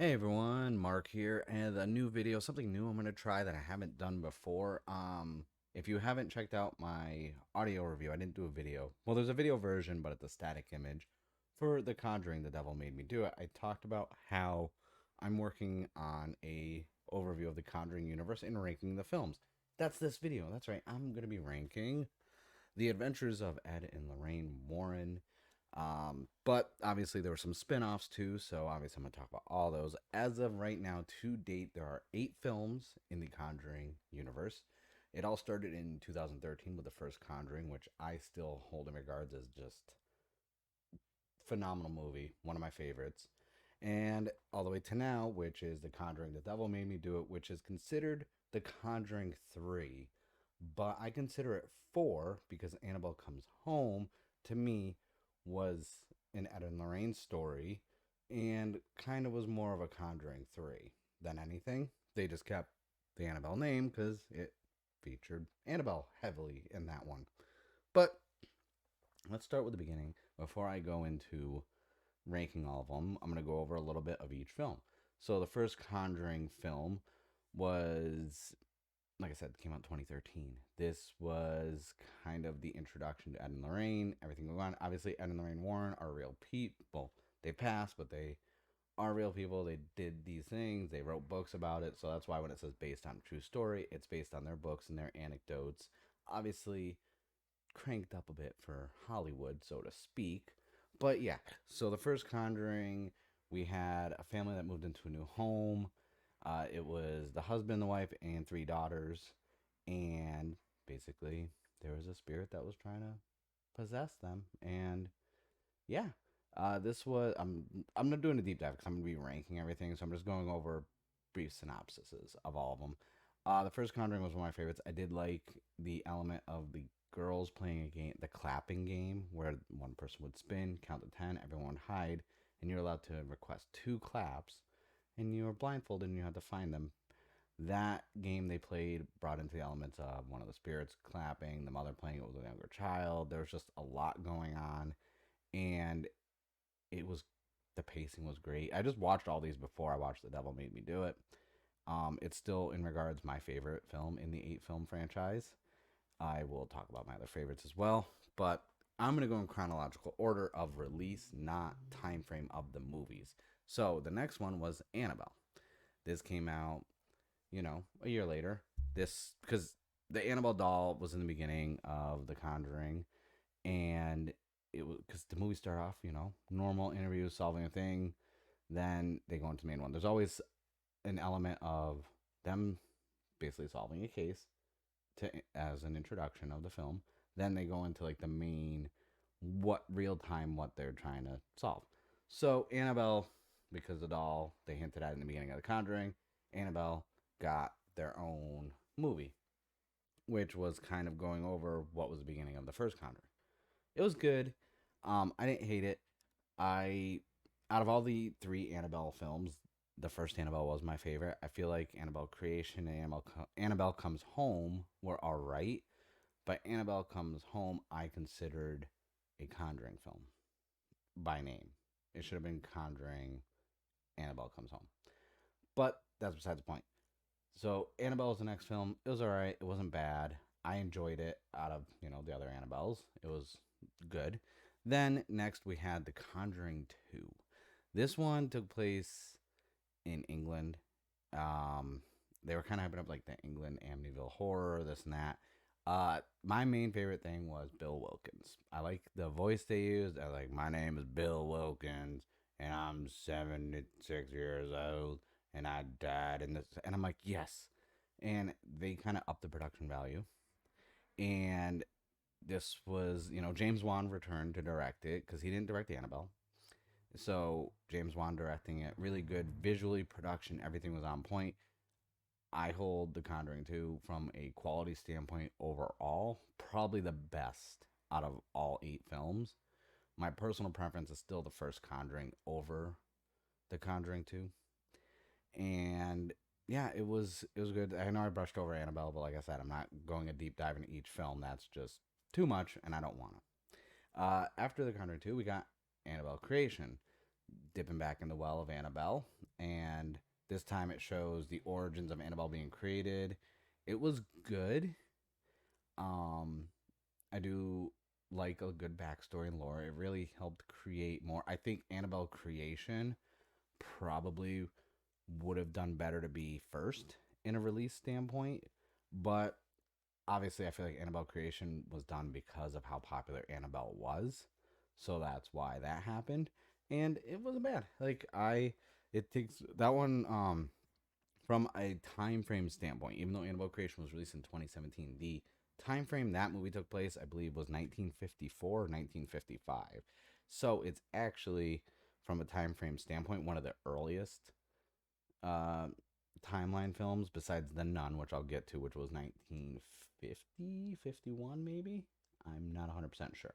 Hey everyone, Mark here, and a new video, something new I'm going to try that I haven't done before. If you haven't checked out my audio review, I didn't do a video. Well, there's a video version, but it's a static image for The Conjuring, The Devil Made Me Do It. I talked about how I'm working on a overview of the Conjuring universe and ranking the films. That's this video. That's right. I'm going to be ranking The Adventures of Ed and Lorraine Warren. But obviously there were some spin-offs too, so obviously I'm going to talk about all those. As of right now, to date, there are 8 films in the Conjuring universe. It all started in 2013 with the first Conjuring, which I still hold in regards as just phenomenal movie, one of my favorites. And all the way to now, which is The Conjuring, The Devil Made Me Do It, which is considered The Conjuring 3. But I consider it 4 because Annabelle Comes Home, to me, was an Ed and Lorraine story and kind of was more of a Conjuring 3 than anything. They just kept the Annabelle name because it featured Annabelle heavily in that one. But let's start with the beginning. Before I go into ranking all of them, I'm going to go over a little bit of each film. So the first Conjuring film was, like I said, came out in 2013. This was kind of the introduction to Ed and Lorraine, everything going on. Obviously, Ed and Lorraine Warren are real people. They passed, but they are real people. They did these things. They wrote books about it. So that's why when it says based on a true story, it's based on their books and their anecdotes. Obviously, cranked up a bit for Hollywood, so to speak. But yeah, so the first Conjuring, we had a family that moved into a new home. It was the husband, the wife, and 3 daughters. And basically, there was a spirit that was trying to possess them. And yeah, this was I'm not doing a deep dive because I'm gonna be ranking everything, so I'm just going over brief synopsises of all of them. The first Conjuring was one of my favorites. I did like the element of the girls playing a game, the clapping game, where one person would spin, count to 10, everyone would hide, and you're allowed to request 2 claps, and you were blindfolded and you had to find them. That game they played brought into the elements of one of the spirits clapping, the mother playing it with a younger child. There was just a lot going on, and it was the pacing was great. I just watched all these before I watched The Devil Made Me Do It. It's still in regards my favorite film in the 8 film franchise. I will talk about my other favorites as well, but I'm going to go in chronological order of release, not time frame of the movies. So the next one was Annabelle. This came out, a year later. This because the Annabelle doll was in the beginning of The Conjuring, and it was because the movie started off, normal interview, solving a thing. Then they go into the main one. There's always an element of them basically solving a case to as an introduction of the film. Then they go into like the main what real time what they're trying to solve. So Annabelle, because the doll they hinted at in the beginning of The Conjuring, Annabelle got their own movie, which was kind of going over what was the beginning of the first Conjuring. It was good. I didn't hate it. I Out of all the 3 Annabelle films, the first Annabelle was my favorite. I feel like Annabelle Creation and Annabelle Comes Home were all right, but Annabelle Comes Home I considered a Conjuring film by name. It should have been Conjuring Annabelle Comes Home, but that's besides the point. So Annabelle was the next film. It was all right. It wasn't bad. I enjoyed it. Out of the other Annabelles, it was good. Then next we had The Conjuring 2. This one took place in England. Um, they were kind of hyping up like the England Amityville horror, this and that. My main favorite thing was Bill Wilkins. I like the voice they used. I like, my name is Bill Wilkins, and I'm 76 years old, and I died in this. And I'm like, yes. And they kind of upped the production value. And this was, James Wan returned to direct it because he didn't direct Annabelle. So James Wan directing it, really good visually, production, everything was on point. I hold The Conjuring 2 from a quality standpoint overall, probably the best out of all 8 films. My personal preference is still the first Conjuring over The Conjuring 2. And yeah, it was good. I know I brushed over Annabelle, but like I said, I'm not going a deep dive into each film. That's just too much, and I don't want it. After The Conjuring 2, we got Annabelle Creation, dipping back in the well of Annabelle, and this time it shows the origins of Annabelle being created. It was good. Um, I do like a good backstory and lore. It really helped create more. I think Annabelle creation probably would have done better to be first in a release standpoint, but obviously I feel like Annabelle creation was done because of how popular Annabelle was. So that's why that happened. And it wasn't bad. Like I it takes that one from a time frame standpoint, even though Annabelle creation was released in 2017, the time frame that movie took place, I believe, was 1954 or 1955. So it's actually, from a time frame standpoint, one of the earliest uh, timeline films besides The Nun, which I'll get to, which was 1950, 51 maybe. I'm not 100% sure.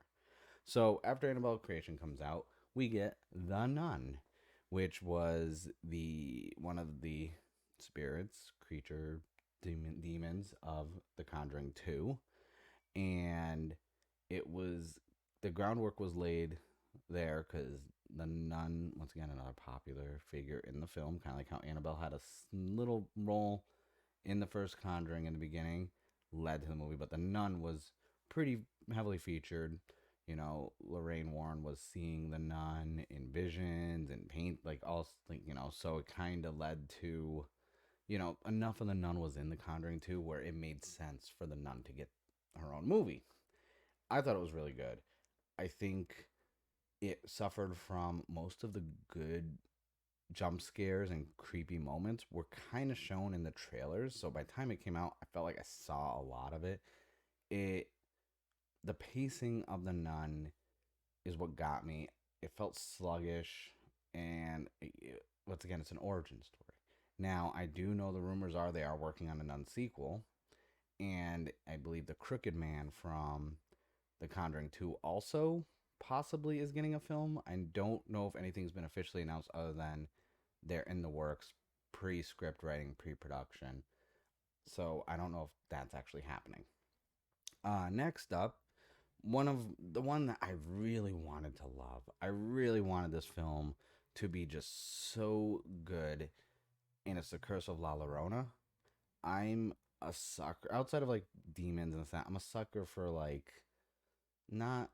So after Annabelle creation comes out, we get The Nun, which was the one of the spirits, creature, demons of The Conjuring 2, and it was the groundwork was laid there because the nun, once again, another popular figure in the film, kind of like how Annabelle had a little role in the first Conjuring in the beginning, led to the movie, but the nun was pretty heavily featured. You know, Lorraine Warren was seeing the nun in visions and paint, like all, like, you know, so it kind of led to, you know, enough of the nun was in the Conjuring 2 where it made sense for the nun to get her own movie. I thought it was really good. I think it suffered from most of the good jump scares and creepy moments were kind of shown in the trailers. So by the time it came out, I felt like I saw a lot of it. It the pacing of the nun is what got me. It felt sluggish, and once again, it's an origin story. Now I do know the rumors are they are working on a nun sequel, and I believe the Crooked Man from The Conjuring 2 also possibly is getting a film. I don't know if anything's been officially announced other than they're in the works, pre script writing, pre production. So I don't know if that's actually happening. Next up, one that I really wanted to love. I really wanted this film to be just so good, and it's The Curse of La Llorona. I'm a sucker outside of like demons and stuff. I'm a sucker for like not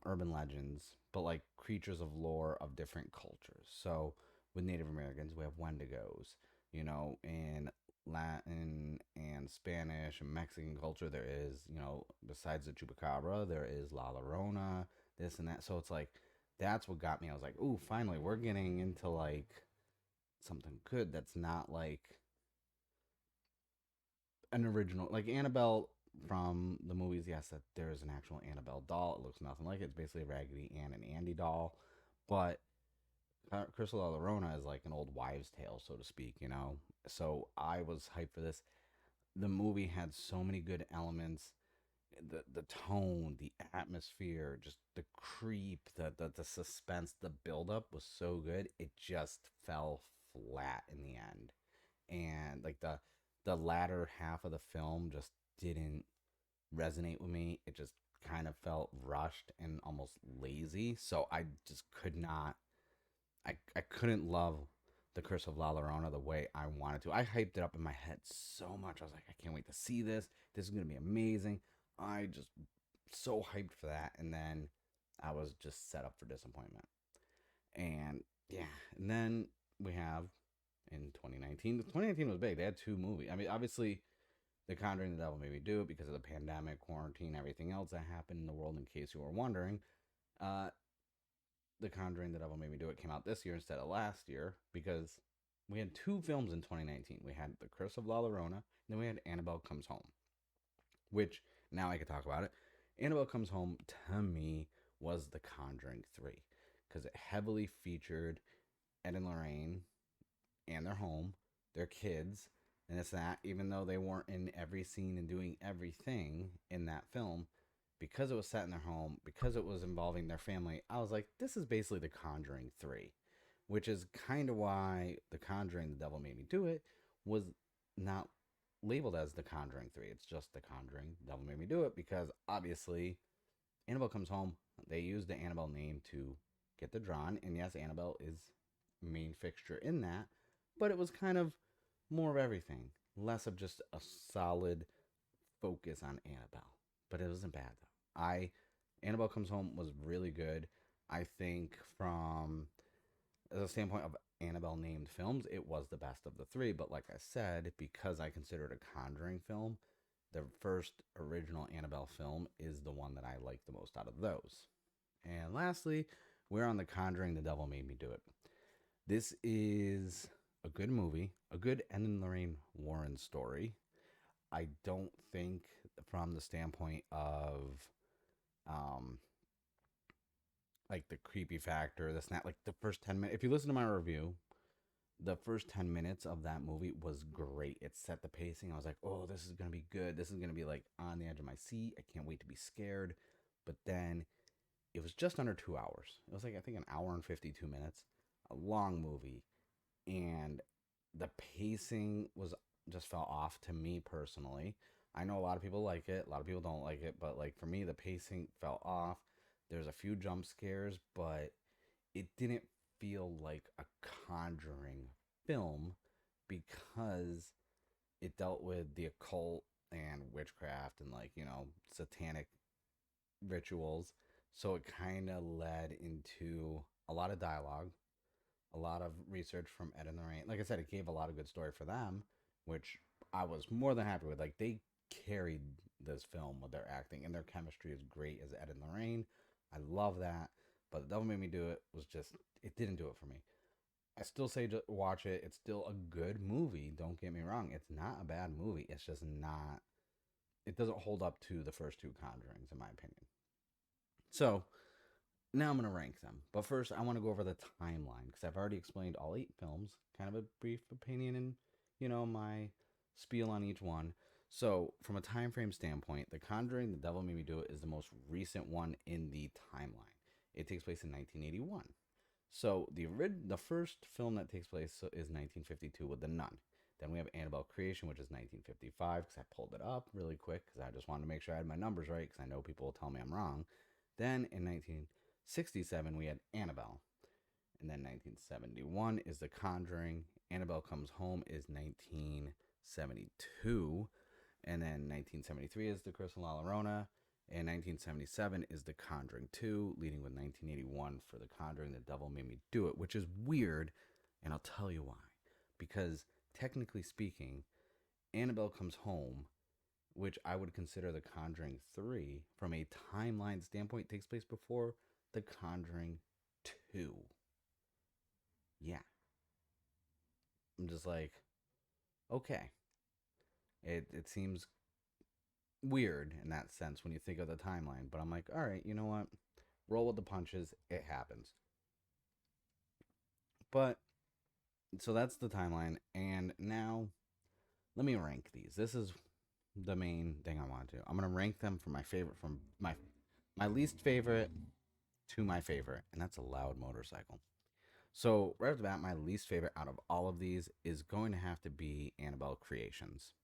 urban legends, but like creatures of lore of different cultures. So with Native Americans, we have Wendigos. You know, in Latin and Spanish and Mexican culture, there is, you know, besides the chupacabra, there is La Llorona, this and that. So it's like that's what got me. I was like, ooh, finally, we're getting into like something good that's not like an original, like Annabelle from the movies. Yes, that there is an actual Annabelle doll. It looks nothing like it. It's basically a Raggedy Ann and Andy doll, but Crystal La Llorona is like an old wives' tale, so to speak. You know, so I was hyped for this. The movie had so many good elements. The tone, the atmosphere, just the creep, the suspense, the buildup was so good. It just fell flat in the end, and like the latter half of the film just didn't resonate with me. It just kind of felt rushed and almost lazy. So I just could not. I couldn't love the Curse of La Llorona the way I wanted to. I hyped it up in my head so much. I was like, I can't wait to see this. This is gonna be amazing. I just so hyped for that, and then I was just set up for disappointment. And yeah, and then we have in 2019. 2019 was big. They had two movies. I mean, obviously, The Conjuring, The Devil Made Me Do It because of the pandemic, quarantine, everything else that happened in the world. In case you were wondering, uh, The Conjuring, The Devil Made Me Do It came out this year instead of last year because we had two films in 2019. We had The Curse of La Llorona, and then we had Annabelle Comes Home, which now I could talk about it. Annabelle Comes Home to me was The Conjuring 3 because it heavily featured Ed and Lorraine and their home, their kids, and it's that even though they weren't in every scene and doing everything in that film, because it was set in their home, because it was involving their family, I was like, this is basically The Conjuring 3, which is kind of why The Conjuring, The Devil Made Me Do It was not labeled as The Conjuring 3. It's just The Conjuring, The Devil Made Me Do It because obviously Annabelle Comes Home, they used the Annabelle name to get the drawn, and yes, Annabelle is main fixture in that, but it was kind of more of everything, less of just a solid focus on Annabelle. But it wasn't bad though. I Annabelle Comes Home was really good. I think from the standpoint of Annabelle named films, it was the best of the three. But like I said, because I consider it a Conjuring film, the first original Annabelle film is the one that I like the most out of those. And lastly, we're on The Conjuring, The Devil Made Me Do It. This is a good movie, a good Ed and Lorraine Warren story. I don't think, from the standpoint of um, like the creepy factor, this not like the first 10 minutes. If you listen to my review, the first 10 minutes of that movie was great. It set the pacing. I was like, oh, this is gonna be good. This is gonna be like on the edge of my seat. I can't wait to be scared. But then it was just under 2 hours. It was like I think an hour and 52 minutes. A long movie, and the pacing was just fell off to me personally. I know a lot of people like it, a lot of people don't like it, but like for me, the pacing fell off. There's a few jump scares, but it didn't feel like a Conjuring film because it dealt with the occult and witchcraft and like satanic rituals. So it kind of led into a lot of dialogue, a lot of research from Ed and Lorraine. Like I said, it gave a lot of good story for them, which I was more than happy with. Like they carried this film with their acting, and their chemistry is great as Ed and Lorraine. I love that. But The Devil Made Me Do It was just, it didn't do it for me. I still say watch it. It's still a good movie. Don't get me wrong. It's not a bad movie. It's just not, it doesn't hold up to the first two Conjurings, in my opinion. So now I'm going to rank them. But first, I want to go over the timeline because I've already explained all 8 films, kind of a brief opinion and, my spiel on each one. So, from a time frame standpoint, The Conjuring, The Devil Made Me Do It is the most recent one in the timeline. It takes place in 1981. So, the first film that takes place is 1952 with The Nun. Then we have Annabelle Creation, which is 1955, because I pulled it up really quick because I just wanted to make sure I had my numbers right because I know people will tell me I'm wrong. Then in 1967, we had Annabelle. And then 1971 is The Conjuring. Annabelle Comes Home is 1972. And then 1973 is The Curse of La Llorona. And 1977 is The Conjuring 2, leading with 1981 for The Conjuring, The Devil Made Me Do It, which is weird, and I'll tell you why. Because technically speaking, Annabelle Comes Home, which I would consider The Conjuring 3, from a timeline standpoint, takes place before The Conjuring 2. Yeah. I'm just like, okay. It seems weird in that sense when you think of the timeline, but I'm like, all right, you know what? Roll with the punches. It happens. But so that's the timeline, and now let me rank these. This is the main thing I want to do. I'm gonna rank them from my favorite, from my least favorite to my favorite, and that's a loud motorcycle. So right off the bat, my least favorite out of all of these is going to have to be Annabelle Creations.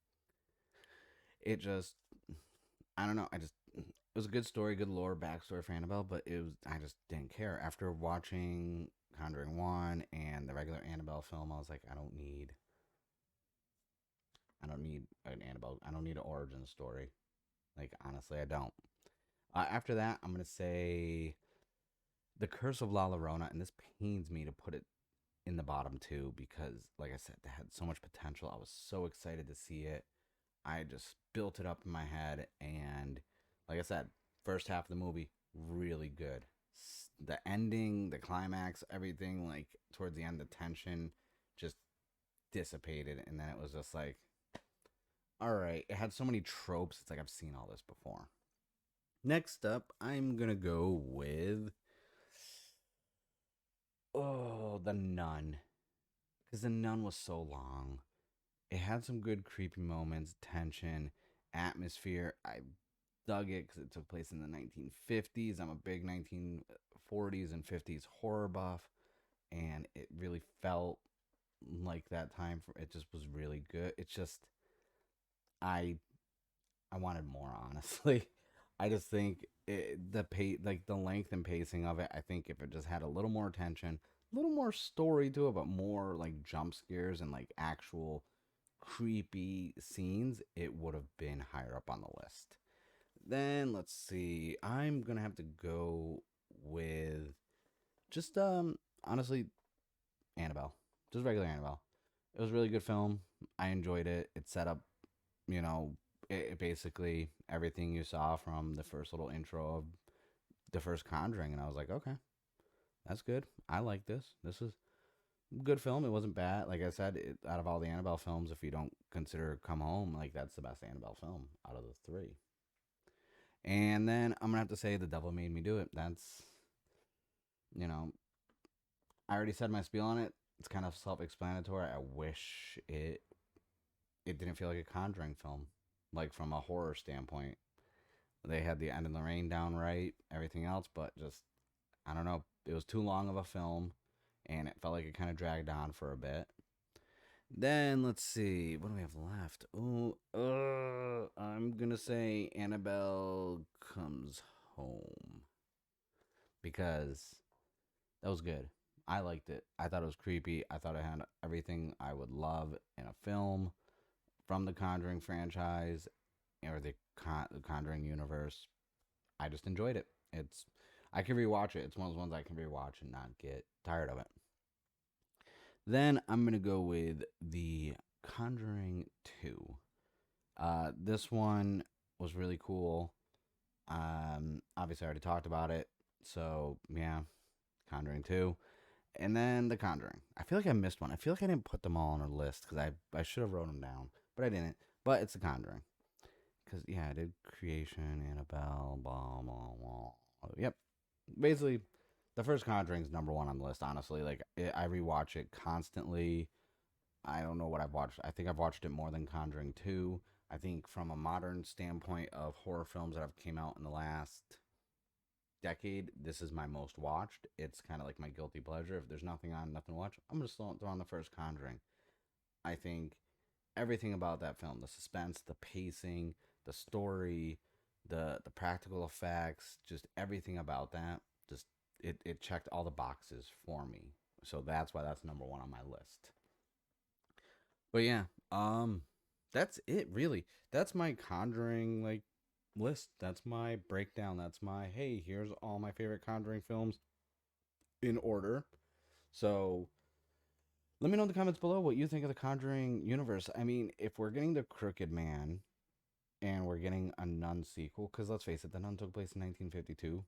It just, I don't know. It was a good story, good lore, backstory for Annabelle, but I just didn't care. After watching Conjuring 1 and the regular Annabelle film, I was like, I don't need an Annabelle. I don't need an origin story. Like, honestly, I don't. After that, I'm going to say The Curse of La Llorona, and this pains me to put it in the bottom two because, like I said, that had so much potential. I was so excited to see it. I just built it up in my head, and like I said, first half of the movie really good. The ending, the climax, everything like towards the end, the tension just dissipated, and then it was just like, all right. It had so many tropes. It's like I've seen all this before. Next up, I'm gonna go with The Nun, because The Nun was so long. It had some good creepy moments, tension, atmosphere. I dug it because it took place in the 1950s. I'm a big 1940s and 50s horror buff, and it really felt like that time. It just was really good. It's just I I wanted more, honestly. I just think the length and pacing of it. I think if it just had a little more attention, little more story to it, but more like jump scares and like actual creepy scenes, it would have been higher up on the list. Then let's see. I'm gonna have to go with just honestly Annabelle, just regular Annabelle. It was a really good film. I enjoyed it. It set up, you know, it basically everything you saw from the first little intro of the first Conjuring, and I was like, okay, that's good. I like this. This is a good film. It wasn't bad. Like I said, out of all the Annabelle films, if you don't consider Come Home, like that's the best Annabelle film out of the three. And then I'm gonna have to say The Devil Made Me Do It. That's, you know, I already said my spiel on it. It's kind of self-explanatory. I wish it didn't feel like a Conjuring film, like from a horror standpoint. They had the end in the rain down right, everything else, but just I don't know. It was too long of a film, and it felt like it kind of dragged on for a bit. Then let's see, what do we have left? Oh, I'm gonna say Annabelle Comes Home because that was good. I liked it. I thought it was creepy. I thought it had everything I would love in a film from the Conjuring franchise or the Conjuring universe. I just enjoyed it. It's I can rewatch it. It's one of those ones I can rewatch and not get tired of it. Then I'm gonna go with the Conjuring 2. This one was really cool. Obviously I already talked about it, so yeah, Conjuring 2. And then The Conjuring. I feel like I missed one. I feel like I didn't put them all on a list because I should have wrote them down, but I didn't. But it's The Conjuring. Because, yeah, I did Creation, Annabelle, blah, blah, blah. Yep. Basically, the first Conjuring's number one on the list, honestly. Like, I rewatch it constantly. I don't know what I've watched. I think I've watched it more than Conjuring 2. I think from a modern standpoint of horror films that have came out in the last decade, this is my most watched. It's kind of like my guilty pleasure. If there's nothing on, nothing to watch, I'm just throw on the first Conjuring. I think everything about that film, the suspense, the pacing, the story, the practical effects, just everything about that, just it checked all the boxes for me. So that's why that's number one on my list. But yeah, that's it really. That's my Conjuring like list. That's my breakdown. That's my hey, here's all my favorite Conjuring films in order. So let me know in the comments below what you think of the Conjuring universe. I mean, if we're getting the Crooked Man and we're getting a Nun sequel, because let's face it, the Nun took place in 1952.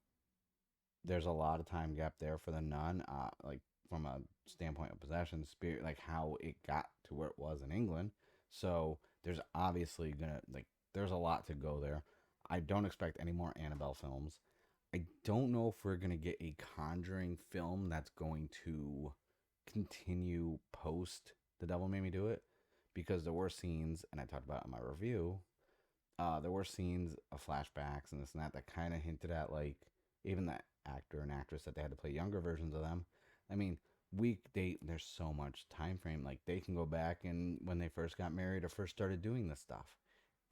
There's a lot of time gap there for the Nun, like from a standpoint of possession, spirit, like how it got to where it was in England. So there's obviously gonna like there's a lot to go there. I don't expect any more Annabelle films. I don't know if we're gonna get a Conjuring film that's going to continue post The Devil Made Me Do It because there were scenes, and I talked about it in my review. There were scenes of flashbacks and this and that that kind of hinted at like even that actor and actress that they had to play younger versions of them. I mean, there's so much time frame. Like they can go back and when they first got married or first started doing this stuff.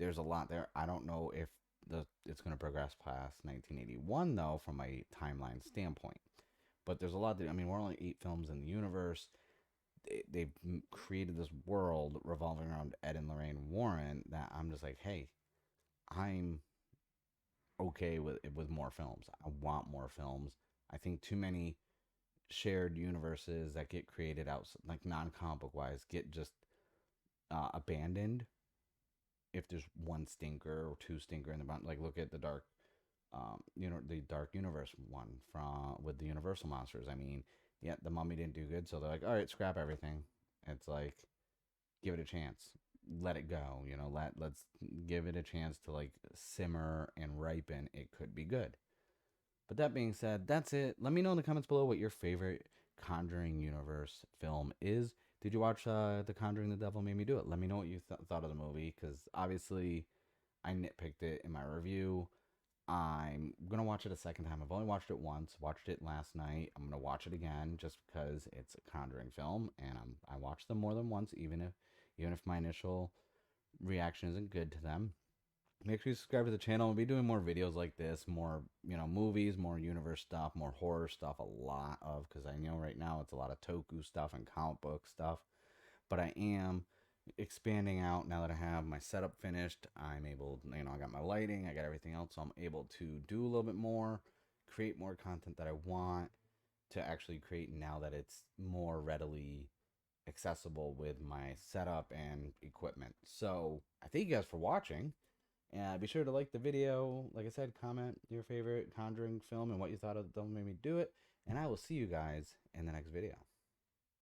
There's a lot there. I don't know if it's going to progress past 1981 though from a timeline standpoint. But there's a lot that I mean, we're only 8 films in the universe. They've created this world revolving around Ed and Lorraine Warren that I'm just like, hey, I'm okay with more films. I want more films. I think too many shared universes that get created out like non-comic book wise get just abandoned if there's one stinker or two stinker in the bunch. Like look at the the Dark Universe one from with the Universal monsters. I mean, yeah, the Mummy didn't do good, so they're like, all right, scrap everything. It's like give it a chance, let it go. Let's give it a chance to like simmer and ripen. It could be good. But that being said, that's it. Let me know in the comments below what your favorite Conjuring Universe film is. Did you watch The Conjuring the Devil Made Me Do It? Let me know what you thought of the movie because obviously I nitpicked it in my review. I'm gonna watch it a second time. I've only watched it once. Watched it last night. I'm gonna watch it again just because it's a Conjuring film, and I watched them more than once, even if my initial reaction isn't good to them. Make sure you subscribe to the channel. We'll be doing more videos like this, more, movies, more universe stuff, more horror stuff, a lot of, because I know right now it's a lot of toku stuff and comic book stuff. But I am expanding out now that I have my setup finished. I'm able, I got my lighting, I got everything else, so I'm able to do a little bit more, create more content that I want to actually create now that it's more readily accessible with my setup and equipment. So I thank you guys for watching. And be sure to like the video. Like I said, comment your favorite Conjuring film and what you thought of Don't Make Me Do It. And I will see you guys in the next video.